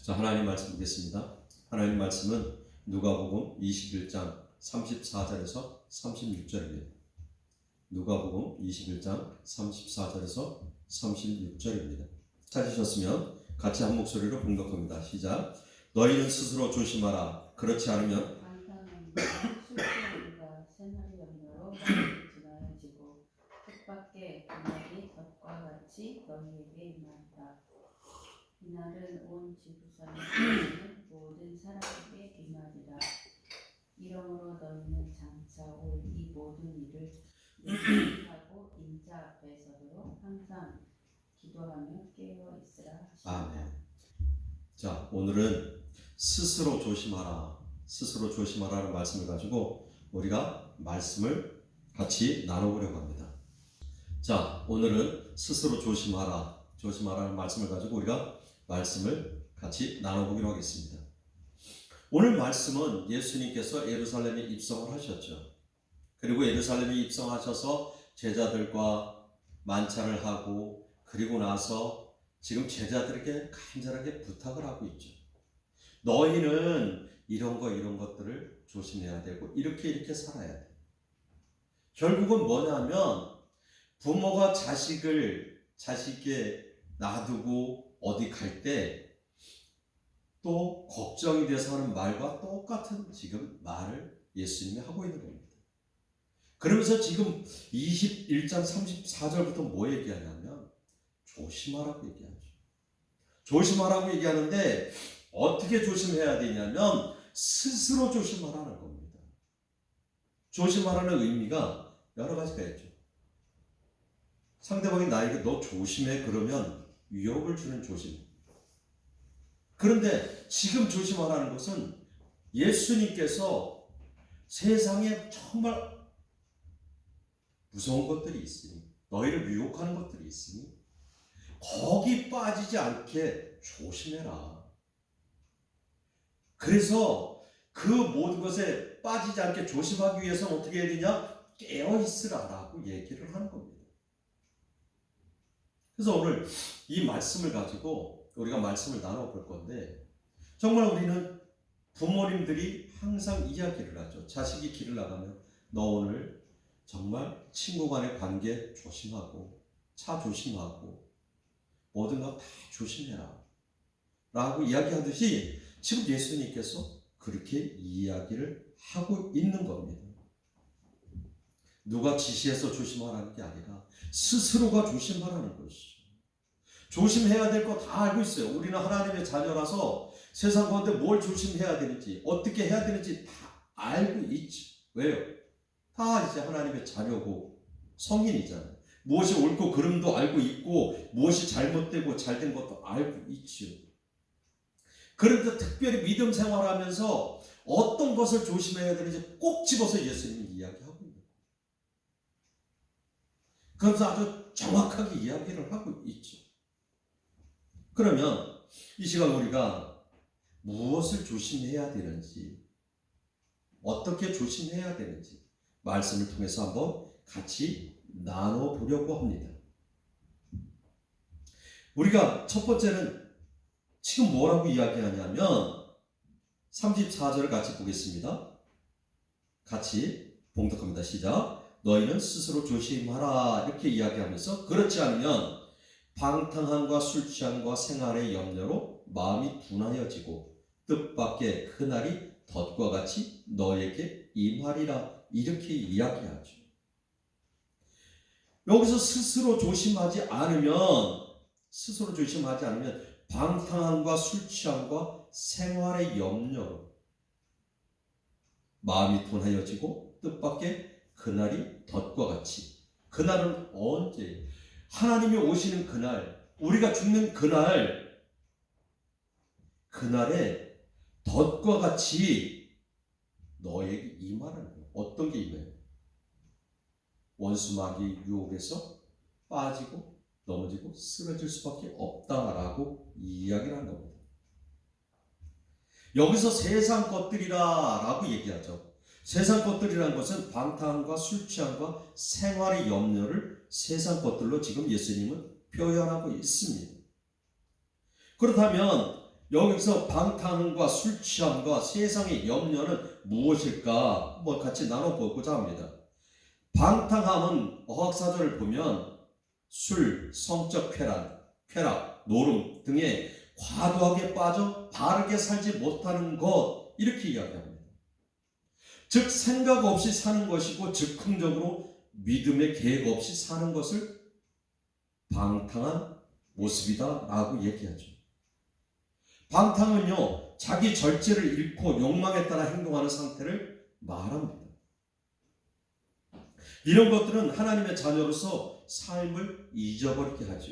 자, 하나님 말씀 보겠습니다. 하나님 말씀은 누가복음 21장 34절에서 36절입니다. 누가복음 21장 34절에서 36절입니다. 찾으셨으면 같이 한 목소리로 봉독합니다. 시작. 너희는 스스로 조심하라. 그렇지 않으면 술취함과 생활의 염려로 지나여지고 뜻밖의 그날이 덫과 같이 너희에게 임한다. 이날은 온 지구상에 있는 모든 사람에게 임하리라. 이러므로 너희는 장차 올 이 모든 일을 예상하고 인자 앞에 서도록 항상 기도하며 깨어 있으라 하시니라. 아멘. 자, 오늘은 스스로 조심하라. 스스로 조심하라는 말씀을 가지고 우리가 말씀을 같이 나눠보려고 합니다. 자, 오늘은 스스로 조심하라는 말씀을 가지고 우리가 말씀을 같이 나눠보기로 하겠습니다. 오늘 말씀은 예수님께서 예루살렘에 입성을 하셨죠. 그리고 예루살렘에 입성하셔서 제자들과 만찬을 하고 그리고 나서 지금 제자들에게 간절하게 부탁을 하고 있죠. 너희는 이런 것들을 조심해야 되고 이렇게 살아야 돼. 결국은 뭐냐면 부모가 자식에게 놔두고 어디 갈 때 또 걱정이 돼서 하는 말과 똑같은 지금 말을 예수님이 하고 있는 겁니다. 그러면서 지금 21장 34절부터 뭐 얘기하냐면 조심하라고 얘기하죠. 조심하라고 얘기하는데 어떻게 조심해야 되냐면 스스로 조심하라는 겁니다. 조심하라는 의미가 여러 가지가 있죠. 상대방이 나에게 너 조심해 그러면 위협을 주는 조심. 그런데 지금 조심하라는 것은 예수님께서 세상에 정말 무서운 것들이 있으니 너희를 유혹하는 것들이 있으니 거기 빠지지 않게 조심해라. 그래서 그 모든 것에 빠지지 않게 조심하기 위해서는 어떻게 해야 되냐? 깨어있으라라고 얘기를 하는 겁니다. 그래서 오늘 이 말씀을 가지고 우리가 말씀을 나눠볼 건데 정말 우리는 부모님들이 항상 이야기를 하죠. 자식이 길을 나가면 너 오늘 정말 친구 간의 관계 조심하고 차 조심하고 모든 것 다 조심해라 라고 이야기하듯이 지금 예수님께서 그렇게 이야기를 하고 있는 겁니다. 누가 지시해서 조심하라는 게 아니라 스스로가 조심하라는 것이죠. 조심해야 될 거 다 알고 있어요. 우리는 하나님의 자녀라서 세상 가운데 뭘 조심해야 되는지 어떻게 해야 되는지 다 알고 있죠. 왜요? 다 이제 하나님의 자녀고 성인이잖아요. 무엇이 옳고 그름도 알고 있고 무엇이 잘못되고 잘된 것도 알고 있죠. 그런데 특별히 믿음 생활하면서 어떤 것을 조심해야 되는지 꼭 집어서 예수님이 이야기하고 있는 거예요. 그래서 아주 정확하게 이야기를 하고 있죠. 그러면 이 시간 우리가 무엇을 조심해야 되는지 어떻게 조심해야 되는지 말씀을 통해서 한번 같이 나눠보려고 합니다. 우리가 첫 번째는 지금 뭐라고 이야기하냐면 34절을 같이 보겠습니다. 같이 봉독합니다. 시작. 너희는 스스로 조심하라 이렇게 이야기하면서 그렇지 않으면 방탕함과 술취함과 생활의 염려로 마음이 둔하여지고 뜻밖의 그날이 덫과 같이 너에게 임하리라 이렇게 이야기하죠. 여기서 스스로 조심하지 않으면 방탕함과 술취함과 생활의 염려로 마음이 둔하여지고 뜻밖의 그날이 덫과 같이. 그날은 언제? 하나님이 오시는 그날, 우리가 죽는 그날에 덫과 같이 너에게 임하라는 거예요. 어떤 게 임해요? 원수마귀 유혹에서 빠지고 넘어지고 쓰러질 수밖에 없다라고 이야기를 하는 겁니다. 여기서 세상 것들이라고 얘기하죠. 세상 것들이라는 것은 방탕함과 술취함과 생활의 염려를 세상 것들로 지금 예수님은 표현하고 있습니다. 그렇다면 여기서 방탕과 술 취함과 세상의 염려는 무엇일까? 같이 나눠보고자 합니다. 방탕함은 어학사전을 보면 술, 성적 쾌락, 노름 등에 과도하게 빠져 바르게 살지 못하는 것, 이렇게 이야기합니다. 즉 생각 없이 사는 것이고 즉흥적으로 믿음의 계획 없이 사는 것을 방탕한 모습이다 라고 얘기하죠. 방탕은요, 자기 절제를 잃고 욕망에 따라 행동하는 상태를 말합니다. 이런 것들은 하나님의 자녀로서 삶을 잊어버리게 하죠.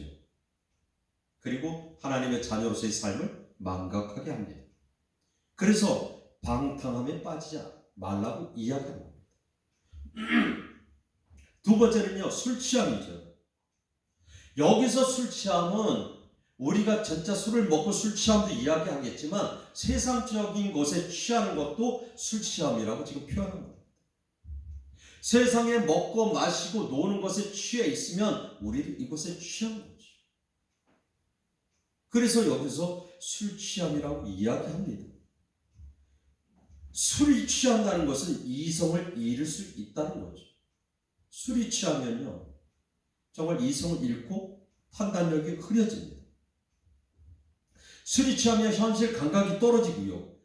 그리고 하나님의 자녀로서의 삶을 망각하게 합니다. 그래서 방탕함에 빠지지 말라고 이야기합니다. 두 번째는요, 술 취함이죠. 여기서 술 취함은 우리가 진짜 술을 먹고 술 취함도 이야기하겠지만 세상적인 것에 취하는 것도 술 취함이라고 지금 표현합니다. 세상에 먹고 마시고 노는 것에 취해 있으면 우리도 이것에 취한 거죠. 그래서 여기서 술 취함이라고 이야기합니다. 술이 취한다는 것은 이성을 잃을 수 있다는 거죠. 술이 취하면요, 정말 이성을 잃고 판단력이 흐려집니다. 술이 취하면 현실 감각이 떨어지고요.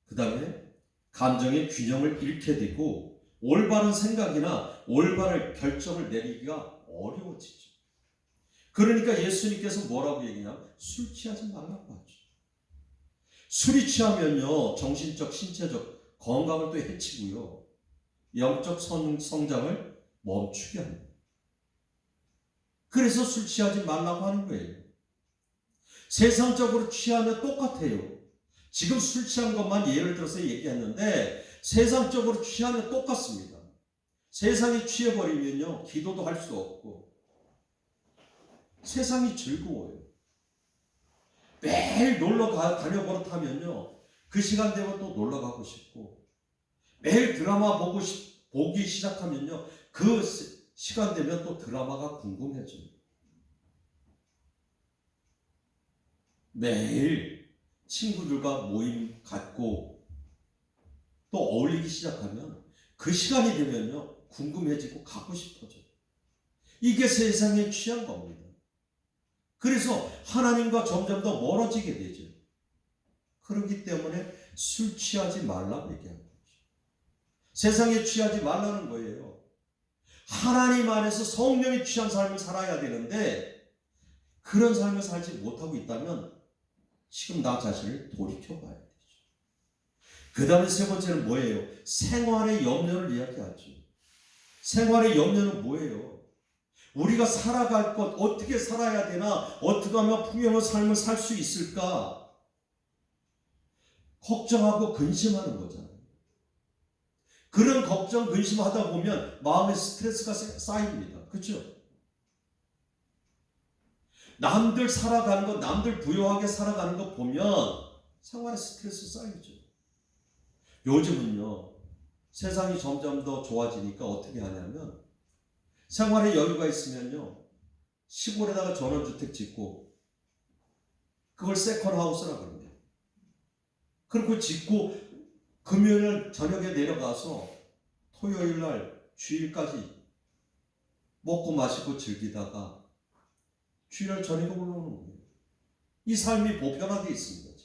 그 다음에 감정의 균형을 잃게 되고 올바른 생각이나 올바른 결정을 내리기가 어려워지죠. 그러니까 예수님께서 뭐라고 얘기하냐면 술 취하지 말라고 하죠. 술이 취하면요, 정신적, 신체적 건강을 또 해치고요, 영적 성장을 멈추게 합니다. 그래서 술 취하지 말라고 하는 거예요. 세상적으로 취하면 똑같아요. 지금 술 취한 것만 예를 들어서 얘기했는데 세상적으로 취하면 똑같습니다. 세상이 취해버리면요, 기도도 할 수 없고 세상이 즐거워요. 매일 놀러 다녀버릇하면요, 그 시간 되면 또 놀러 가고 싶고, 매일 드라마 보기 시작하면요, 그 시간 되면 또 드라마가 궁금해져요. 매일 친구들과 모임 갖고 또 어울리기 시작하면 그 시간이 되면요, 궁금해지고 가고 싶어져요. 이게 세상에 취한 겁니다. 그래서 하나님과 점점 더 멀어지게 되죠. 그렇기 때문에 술 취하지 말라고 얘기하는 거죠. 세상에 취하지 말라는 거예요. 하나님 안에서 성령에 취한 삶을 살아야 되는데 그런 삶을 살지 못하고 있다면 지금 나 자신을 돌이켜봐야 되죠. 그 다음에 세 번째는 뭐예요? 생활의 염려를 이야기하죠. 생활의 염려는 뭐예요? 우리가 살아갈 것, 어떻게 살아야 되나, 어떻게 하면 풍요로운 삶을 살 수 있을까? 걱정하고 근심하는 거잖아요. 그런 걱정, 근심하다 보면 마음에 스트레스가 쌓입니다. 그렇죠? 남들 살아가는 것, 남들 부유하게 살아가는 것 보면 생활에 스트레스 쌓이죠. 요즘은요, 세상이 점점 더 좋아지니까 어떻게 하냐면 생활에 여유가 있으면요, 시골에다가 전원주택 짓고 그걸 세컨하우스라고 그럽니다. 그리고 짓고 금요일 저녁에 내려가서 토요일 날 주일까지 먹고 마시고 즐기다가 주일날 저녁에 올라오는 거예요. 이 삶이 보편화되어 있습니다.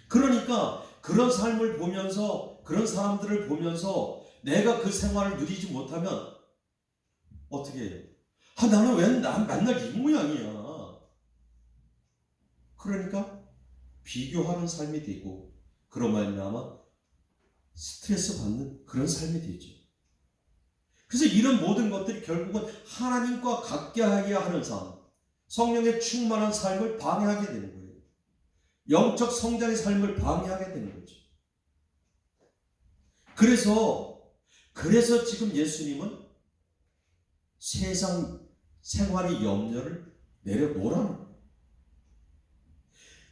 그러니까 그런 삶을 보면서, 그런 사람들을 보면서 내가 그 생활을 누리지 못하면 어떻게 해요? 나는 왜 맨날 이 모양이야. 그러니까 비교하는 삶이 되고 그로 말미암아 스트레스 받는 그런 삶이 되죠. 그래서 이런 모든 것들이 결국은 하나님과 같게하게 하는 삶, 성령의 충만한 삶을 방해하게 되는 거예요. 영적 성장의 삶을 방해하게 되는 거죠. 그래서 지금 예수님은 세상 생활의 염려를 내려놓으라는 거예요.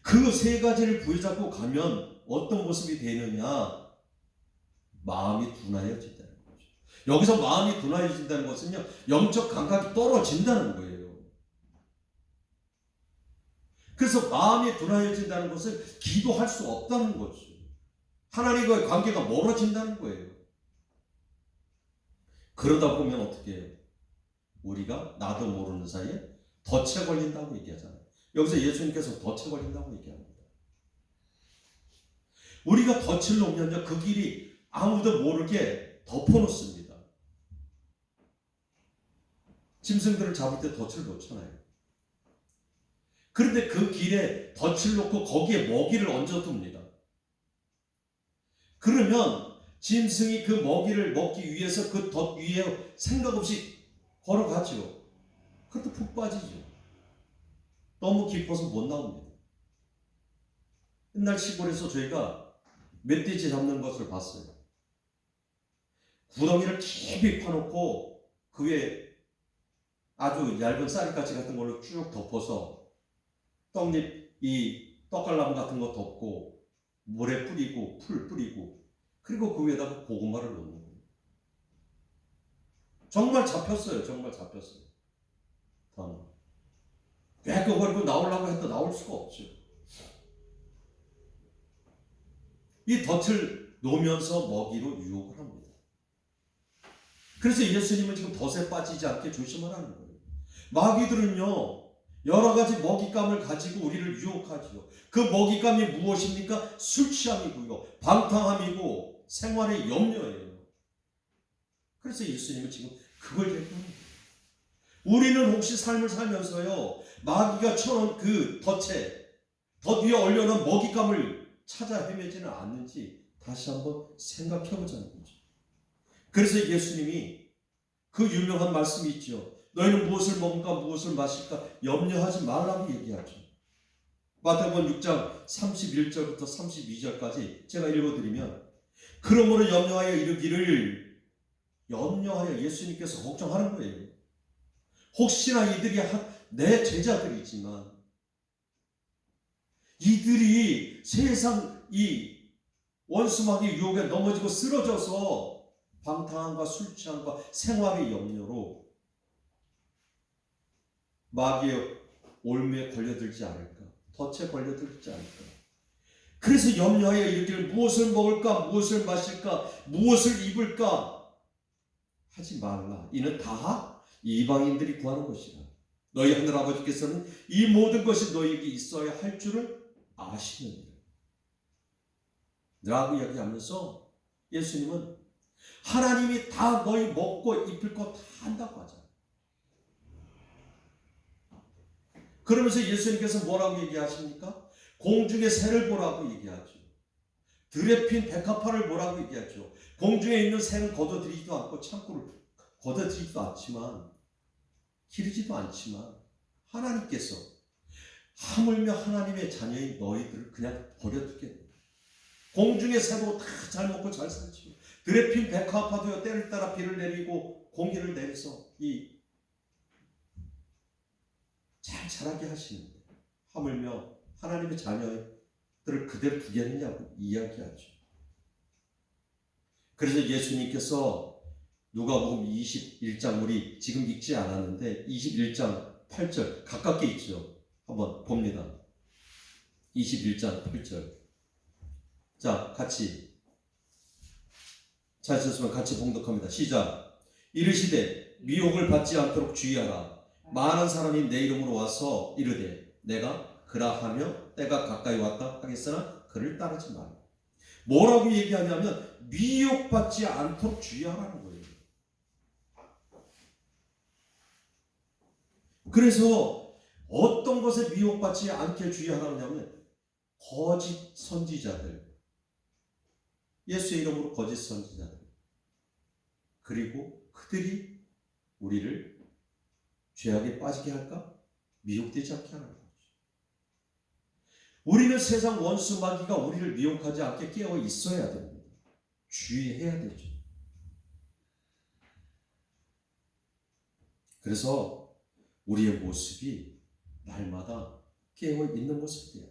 그 세 가지를 부여잡고 가면 어떤 모습이 되느냐? 마음이 둔하여진다는 거죠. 여기서 마음이 둔하여진다는 것은요, 영적 감각이 떨어진다는 거예요. 그래서 마음이 둔하여진다는 것은 기도할 수 없다는 거죠. 하나님과의 관계가 멀어진다는 거예요. 그러다 보면 어떻게 해요? 우리가 나도 모르는 사이에 덫에 걸린다고 얘기하잖아요. 여기서 예수님께서 덫에 걸린다고 얘기합니다. 우리가 덫을 놓으면요, 그 길이 아무도 모르게 덮어놓습니다. 짐승들을 잡을 때 덫을 놓잖아요. 그런데 그 길에 덫을 놓고 거기에 먹이를 얹어둡니다. 그러면 짐승이 그 먹이를 먹기 위해서 그 덫 위에 생각 없이 걸어가죠. 그것도 푹 빠지죠. 너무 깊어서 못 나옵니다. 옛날 시골에서 저희가 멧돼지 잡는 것을 봤어요. 구덩이를 깊이 파놓고 그 위에 아주 얇은 쌀가지 같은 걸로 쭉 덮어서 떡잎, 이 떡갈나무 같은 거 덮고 물에 뿌리고 풀 뿌리고 그리고 그 위에다가 고구마를 넣는 거예요. 정말 잡혔어요. 정말 잡혔어요. 꿰껴버리고 나오려고 해도 나올 수가 없죠. 이 덫을 놓으면서 먹이로 유혹을 합니다. 그래서 예수님은 지금 덫에 빠지지 않게 조심하라는 거예요. 마귀들은요, 여러 가지 먹잇감을 가지고 우리를 유혹하지요. 그 먹잇감이 무엇입니까? 술 취함이고요, 방탕함이고 생활의 염려예요. 그래서 예수님은 지금 그걸 얘기합니다. 우리는 혹시 삶을 살면서요, 마귀가 쳐놓은 그 덫 위에 올려놓은 먹잇감을 찾아 헤매지는 않는지 다시 한번 생각해 보자는 거죠. 그래서 예수님이 그 유명한 말씀이 있죠. 너희는 무엇을 먹을까 무엇을 마실까 염려하지 말라고 얘기하죠. 마태복음 6장 31절부터 32절까지 제가 읽어드리면, 그러므로 염려하여 이르기를, 염려하여 예수님께서 걱정하는 거예요. 혹시나 이들이 내 제자들이지만 이들이 세상 이 원수마귀 유혹에 넘어지고 쓰러져서 방탕함과 술 취함과 생활의 염려로 마귀의 올무에 걸려들지 않을까, 덫에 걸려들지 않을까. 그래서 염려하여 이르기를 무엇을 먹을까 무엇을 마실까 무엇을 입을까 하지 말라. 이는 다 이방인들이 구하는 것이라. 너희 하늘아버지께서는 이 모든 것이 너희에게 있어야 할 줄을 아시느니라 라고 이야기하면서 예수님은 하나님이 다 너희 먹고 입을 거 다 한다고 하잖아요. 그러면서 예수님께서 뭐라고 얘기하십니까? 공중의 새를 보라고 얘기하죠. 들에 핀 백합화를 보라고 얘기하죠. 공중에 있는 새는 걷어들이지도 않고 창고를 걷어들이지도 않지만 기르지도 않지만 하나님께서 하물며 하나님의 자녀인 너희들을 그냥 버려두겠네. 공중의 새도 다 잘 먹고 잘 살지요. 들에 핀 백합화도요 때를 따라 비를 내리고 공기를 내려서 잘 자라게 하시는데 하물며 하나님의 자녀들을 그대로 두겠느냐고 이야기하죠. 그래서 예수님께서 누가복음 21장, 우리 지금 읽지 않았는데 21장 8절 가깝게 있죠. 한번 봅니다. 21장 8절. 자, 같이 찾으셨으면 같이 봉독합니다. 시작. 이르시되 미혹을 받지 않도록 주의하라. 많은 사람이 내 이름으로 와서 이르되 내가 그라하며 때가 가까이 왔다 하겠으나 그를 따르지 말라. 뭐라고 얘기하냐면 미혹받지 않도록 주의하라는 거예요. 그래서 어떤 것에 미혹받지 않게 주의하라고 하면 거짓 선지자들, 예수의 이름으로 거짓 선지자들, 그리고 그들이 우리를 죄악에 빠지게 할까? 미혹되지 않게 하는 거죠. 우리는 세상 원수 마귀가 우리를 미혹하지 않게 깨어 있어야 됩니다. 주의해야 되죠. 그래서 우리의 모습이 날마다 깨어 있는 모습이 돼요.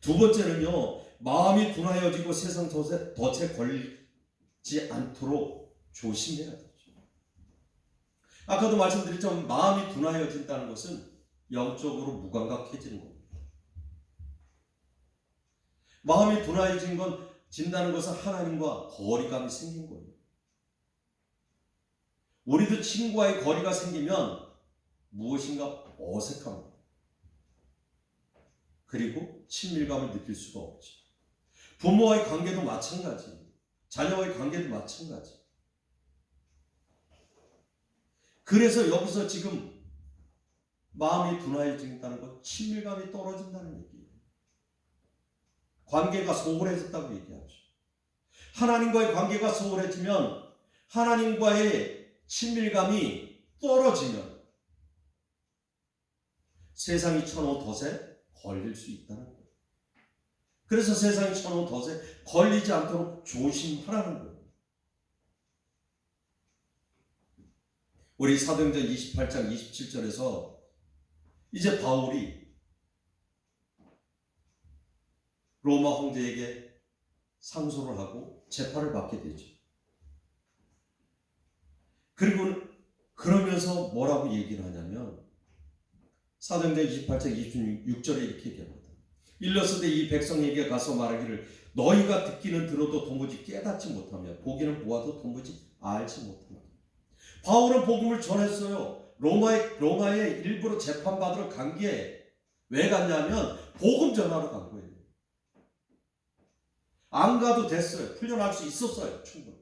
두 번째는요, 마음이 둔하여지고 세상 덫에 걸리지 않도록 조심해야 되죠. 아까도 말씀드렸지만 마음이 둔하여진다는 것은 영적으로 무감각해지는 겁니다. 마음이 진다는 것은 하나님과 거리감이 생긴 거예요. 우리도 친구와의 거리가 생기면 무엇인가 어색합니다. 그리고 친밀감을 느낄 수가 없죠. 부모와의 관계도 마찬가지, 자녀와의 관계도 마찬가지. 그래서 여기서 지금 마음이 둔화해진다는 건 친밀감이 떨어진다는 얘기예요. 관계가 소홀해졌다고 얘기하죠. 하나님과의 관계가 소홀해지면, 하나님과의 친밀감이 떨어지면 세상이 쳐놓은 덫에 걸릴 수 있다는 거예요. 그래서 세상이 쳐놓은 덫에 걸리지 않도록 조심하라는 거예요. 우리 사도행전 28장 27절에서 이제 바울이 로마 황제에게 상소를 하고 재판을 받게 되죠. 그리고 그러면서 뭐라고 얘기를 하냐면 사도행전 28장 26절에 이렇게 얘기합니다. 일렀으되 이 백성에게 가서 말하기를 너희가 듣기는 들어도 도무지 깨닫지 못하며 보기는 보아도 도무지 알지 못하며. 바울은 복음을 전했어요. 로마에 일부러 재판받으러 간 게 왜 갔냐면 복음 전하러 간 거예요. 안 가도 됐어요. 풀려날 수 있었어요. 충분히.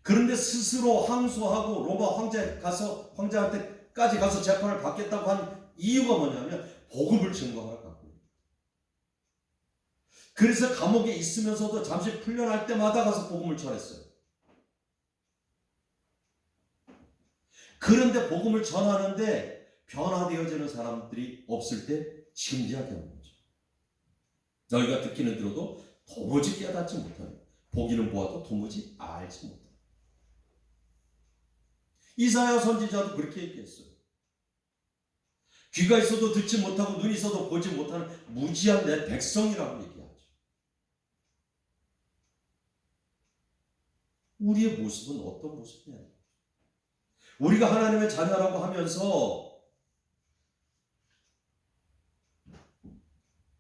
그런데 스스로 항소하고 로마 황제한테까지 가서 재판을 받겠다고 한 이유가 뭐냐면 복음을 증거하러 간 거예요. 그래서 감옥에 있으면서도 잠시 풀려날 때마다 가서 복음을 전했어요. 그런데 복음을 전하는데 변화되어지는 사람들이 없을 때 진지하게 하는 거죠. 너희가 듣기는 들어도 도무지 깨닫지 못하며 보기는 보아도 도무지 알지 못하며. 이사야 선지자도 그렇게 얘기했어요. 귀가 있어도 듣지 못하고 눈이 있어도 보지 못하는 무지한 내 백성이라고 얘기하죠. 우리의 모습은 어떤 모습이냐? 우리가 하나님의 자녀라고 하면서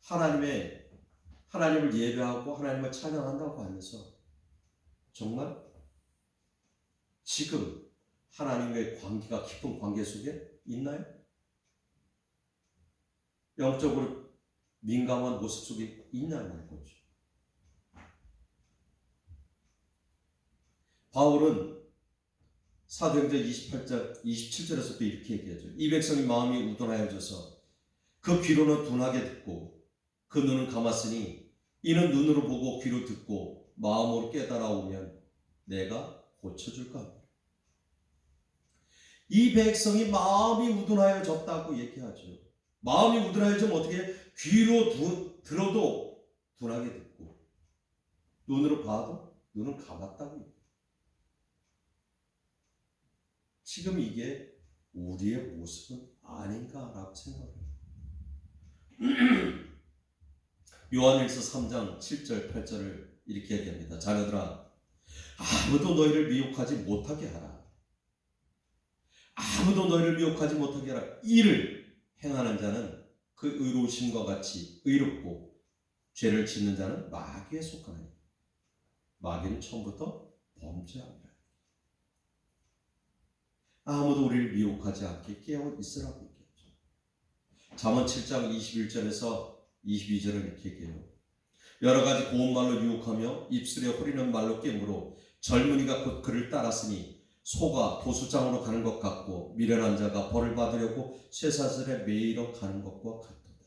하나님을 예배하고 하나님을 찬양한다고 하면서 정말 지금 하나님의 관계가 깊은 관계 속에 있나요? 영적으로 민감한 모습 속에 있냐는 거죠. 바울은 사도행전 28장 27절에서도 이렇게 얘기하죠. 이 백성이 마음이 우둔하여져서 그 귀로는 둔하게 듣고 그 눈은 감았으니 이는 눈으로 보고 귀로 듣고 마음으로 깨달아오면 내가 고쳐줄까. 이 백성이 마음이 우둔하여졌다고 얘기하죠. 마음이 우둔하여지면 어떻게? 귀로 들어도 둔하게 듣고 눈으로 봐도 눈은 감았다고 얘기해요. 지금 이게 우리의 모습은 아닌가라고 생각합니다. 요한일서 3장 7절 8절을 이렇게 얘기합니다. 자녀들아, 아무도 너희를 미혹하지 못하게 하라. 아무도 너희를 미혹하지 못하게 하라. 이를 행하는 자는 그 의로우심과 같이 의롭고 죄를 짓는 자는 마귀에 속하나니 마귀는 처음부터 범죄합니다. 아무도 우리를 미혹하지 않게 깨어 있으라고 얘기했죠. 잠언 7장 21절에서 22절은 이렇게 얘기해요. 여러 가지 고운 말로 유혹하며 입술에 호리는 말로 깨물어 젊은이가 곧 그를 따랐으니 소가 도수장으로 가는 것 같고 미련한 자가 벌을 받으려고 쇠사슬에 매이러 가는 것과 같도다.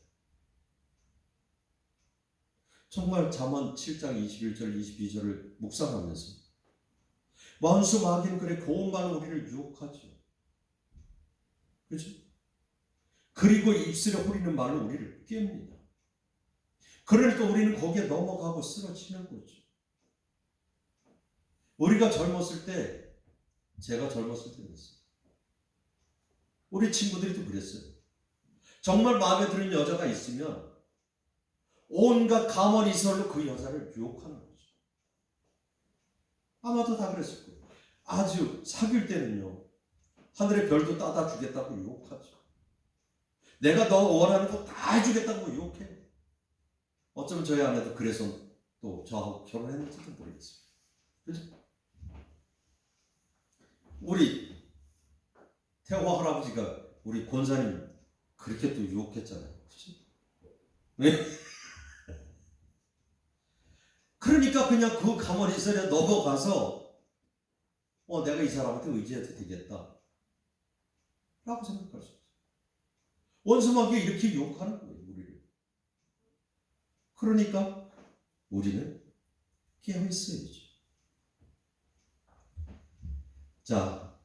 정말 잠언 7장 21절 22절을 묵상하면서 원수 마귀는 그래 고운 말로 우리를 유혹하죠. 그렇죠? 그리고 입술에 호리는 말로 우리를 깹니다. 그러니까 우리는 거기에 넘어가고 쓰러지는 거죠. 우리가 젊었을 때, 제가 젊었을 때 그랬어요. 우리 친구들이 또 그랬어요. 정말 마음에 드는 여자가 있으면 온갖 가머니설로 그 여자를 유혹하는 거죠. 아마도 다 그랬을 거예요. 아주 사귈 때는요, 하늘의 별도 따다 주겠다고 유혹하죠. 내가 너 원하는 거 다 해주겠다고 유혹해요. 어쩌면 저희 아내도 그래서 또 저하고 결혼했는지도 모르겠습니다. 그죠? 우리 태호 할아버지가 우리 권사님 그렇게 또 유혹했잖아요. 그치? 네? 그러니까 그냥 그 가만히서 넘어가서 내가 이 사람한테 의지해도 되겠다 라고 생각할 수 있어요. 원수마귀가 이렇게 유혹하는 거예요, 우리를. 그러니까 우리는 깨어있어야죠. 자,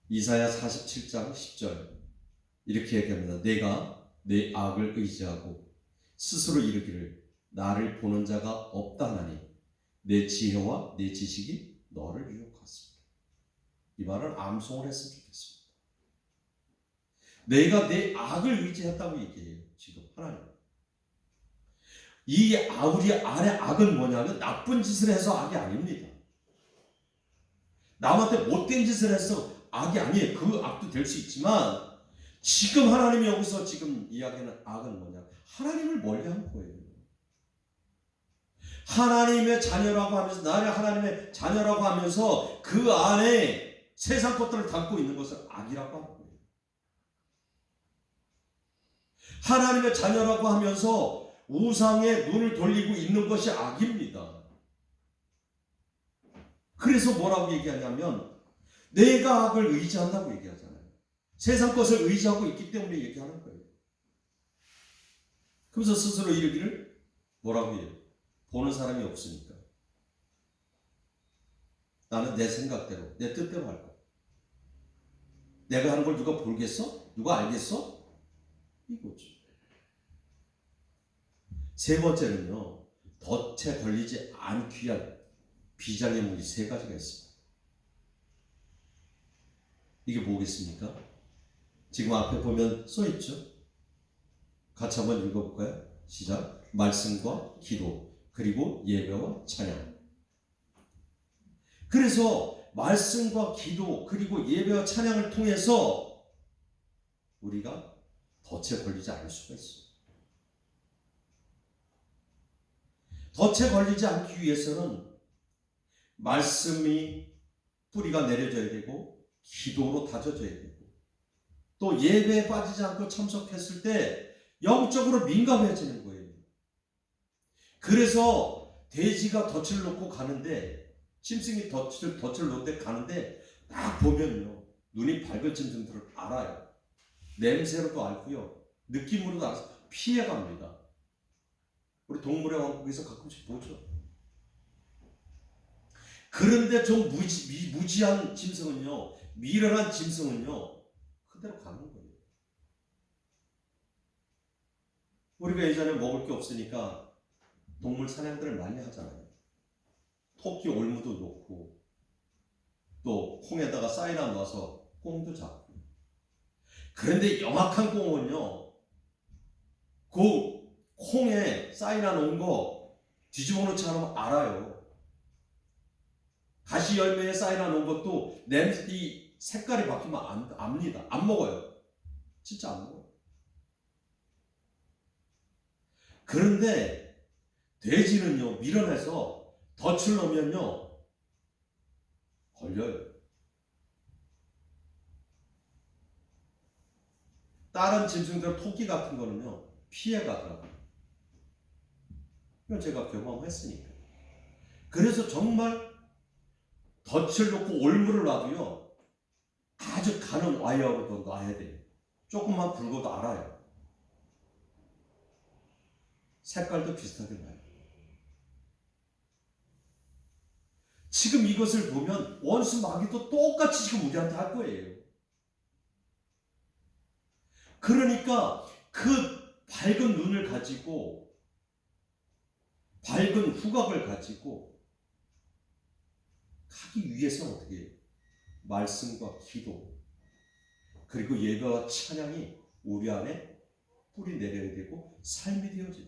이사야 47장 10절 이렇게 얘기합니다. 내가 내 악을 의지하고 스스로 이르기를 나를 보는 자가 없다 하나니 내 지혜와 내 지식이 너를 유혹하습니다. 이 말을 암송을 했으면 좋겠습니다. 내가 내 악을 의지했다고 얘기해요. 지금 하나님. 우리 안에 악은 뭐냐면 나쁜 짓을 해서 악이 아닙니다. 남한테 못된 짓을 해서 악이 아니에요. 그 악도 될 수 있지만 지금 하나님이 여기서 지금 이야기하는 악은 뭐냐? 하나님을 멀리한 거예요. 하나님의 자녀라고 하면서 나를 하나님의 자녀라고 하면서 그 안에 세상 것들을 담고 있는 것을 악이라고 하는 거예요. 하나님의 자녀라고 하면서 우상에 눈을 돌리고 있는 것이 악입니다. 그래서 뭐라고 얘기하냐면 내가 악을 의지한다고 얘기하잖아요. 세상 것을 의지하고 있기 때문에 얘기하는 거예요. 그래서 스스로 이르기를 뭐라고 해요? 보는 사람이 없으니까 나는 내 생각대로 내 뜻대로 할 거야. 내가 하는 걸 누가 보겠어? 누가 알겠어? 이거죠. 세 번째는요, 덫에 걸리지 않기 위한 비장의 무기 세 가지가 있습니다. 이게 뭐겠습니까? 지금 앞에 보면 써 있죠? 같이 한번 읽어볼까요? 시작. 말씀과 기도, 그리고 예배와 찬양. 그래서 말씀과 기도, 그리고 예배와 찬양을 통해서 우리가 덫에 걸리지 않을 수가 있어요. 덫에 걸리지 않기 위해서는 말씀이 뿌리가 내려져야 되고 기도로 다져져야 되고 또 예배에 빠지지 않고 참석했을 때 영적으로 민감해지는 거예요. 그래서 돼지가 덫을 놓고 가는데 짐승이 덫을 놓고 가는데 딱 보면요 눈이 밝은 짐승들을 알아요. 냄새로도 알고요 느낌으로도 알아서 피해갑니다. 우리 동물의 왕국에서 가끔씩 보죠. 그런데 좀 무지한 짐승은요, 미련한 짐승은요, 그대로 가는 거예요. 우리가 예전에 먹을 게 없으니까 동물 사냥들을 많이 하잖아요. 토끼 올무도 놓고, 또 콩에다가 사이나 넣어서 꽁도 잡고. 그런데 영악한 꽁은요, 그 콩에 사이나 놓은 거 뒤집어 놓지 않으면 알아요. 가시 열매에 사이나 놓은 것도 이 색깔이 바뀌면 압니다. 안 먹어요. 진짜 안 먹어요. 그런데 돼지는요, 밀어내서 덫을 놓으면요, 걸려요. 다른 짐승들, 토끼 같은 거는요, 피해가더라고요. 이건 제가 경험했으니까. 그래서 정말 덫을 놓고 올무를 놔도요, 아주 가는 와이어로 놔야 돼요. 조금만 굵어도 알아요. 색깔도 비슷하게 나요. 지금 이것을 보면 원수 마귀도 똑같이 지금 우리한테 할 거예요. 그러니까 그 밝은 눈을 가지고 밝은 후각을 가지고 가기 위해서는 어떻게 해요? 말씀과 기도 그리고 예배와 찬양이 우리 안에 뿌리 내려야 되고 삶이 되어져요.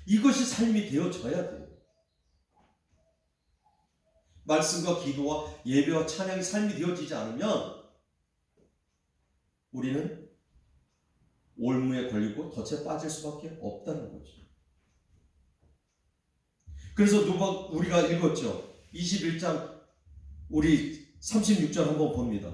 이것이 삶이 되어져야 돼요. 말씀과 기도와 예배와 찬양이 삶이 되어지지 않으면 우리는 올무에 걸리고 덫에 빠질 수밖에 없다는 거죠. 그래서 우리가 읽었죠. 21장 우리 36절 한번 봅니다.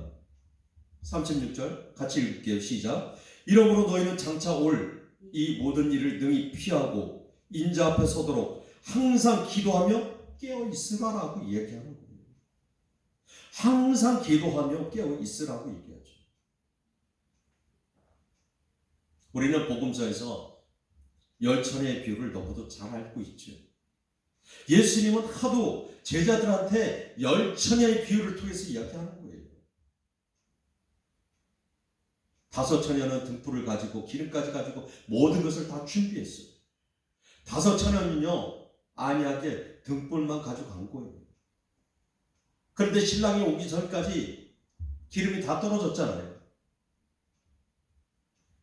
36절 같이 읽을게요. 시작. 이러므로 너희는 장차 올 이 모든 일을 능히 피하고 인자 앞에 서도록 항상 기도하며 깨어 있으라라고 얘기하는 거예요. 항상 기도하며 깨어 있으라고 얘기하죠. 우리는 복음서에서 열천의 비유를 너무도 잘 알고 있죠. 예수님은 하도 제자들한테 열천의 비유를 통해서 이야기하는 거예요. 5 처녀는 등불을 가지고 기름까지 가지고 모든 것을 다 준비했어요. 5 처녀는요 안약에 등불만 가지고 간 거예요. 그런데 신랑이 오기 전까지 기름이 다 떨어졌잖아요.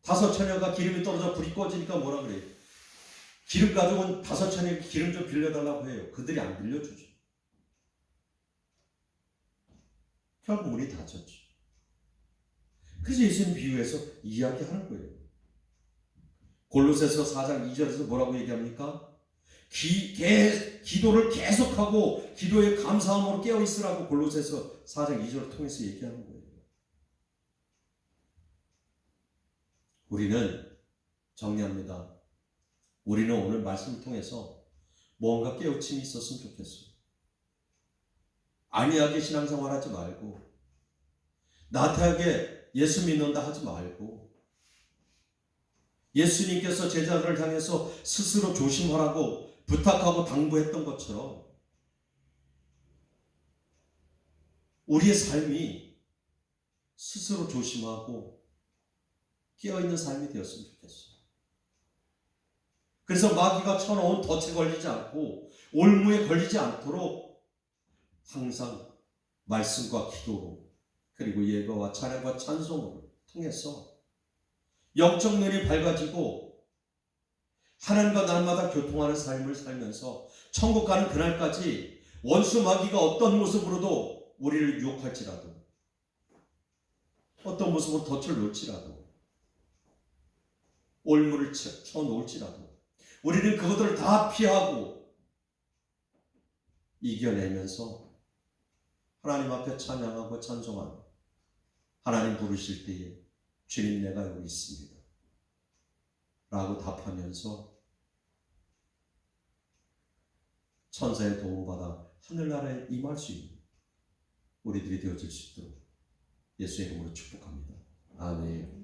5 처녀가 기름이 떨어져 불이 꺼지니까 뭐라 그래요? 기름 가지고 온 5 처녀에게 기름 좀 빌려달라고 해요. 그들이 안 빌려주죠. 결국 문이 닫혔죠. 그래서 예수님 비유해서 이야기하는 거예요. 골로새서 4장 2절에서 뭐라고 얘기합니까? 기도를 계속하고 기도에 감사함으로 깨어있으라고 골로새서 4장 2절을 통해서 얘기하는 거예요. 우리는 정리합니다. 우리는 오늘 말씀을 통해서 뭔가 깨우침이 있었으면 좋겠어요. 안이하게 신앙생활하지 말고 나태하게 예수 믿는다 하지 말고 예수님께서 제자들을 향해서 스스로 조심하라고 부탁하고 당부했던 것처럼 우리의 삶이 스스로 조심하고 깨어있는 삶이 되었으면 좋겠어요. 그래서 마귀가 쳐놓은 덫에 걸리지 않고 올무에 걸리지 않도록 항상 말씀과 기도로 그리고 예배와 찬양과 찬송을 통해서 영적 눈이 밝아지고 하나님과 날마다 교통하는 삶을 살면서 천국 가는 그날까지 원수 마귀가 어떤 모습으로도 우리를 유혹할지라도 어떤 모습으로 덫을 놓을지라도 올무를 쳐놓을지라도 우리는 그것들을 다 피하고 이겨내면서 하나님 앞에 찬양하고 찬송하고 하나님 부르실 때에 주님 내가 여기 있습니다 라고 답하면서 천사의 도움받아 하늘나라에 임할 수 있는 우리들이 되어질 수 있도록 예수의 이름으로 축복합니다. 아멘.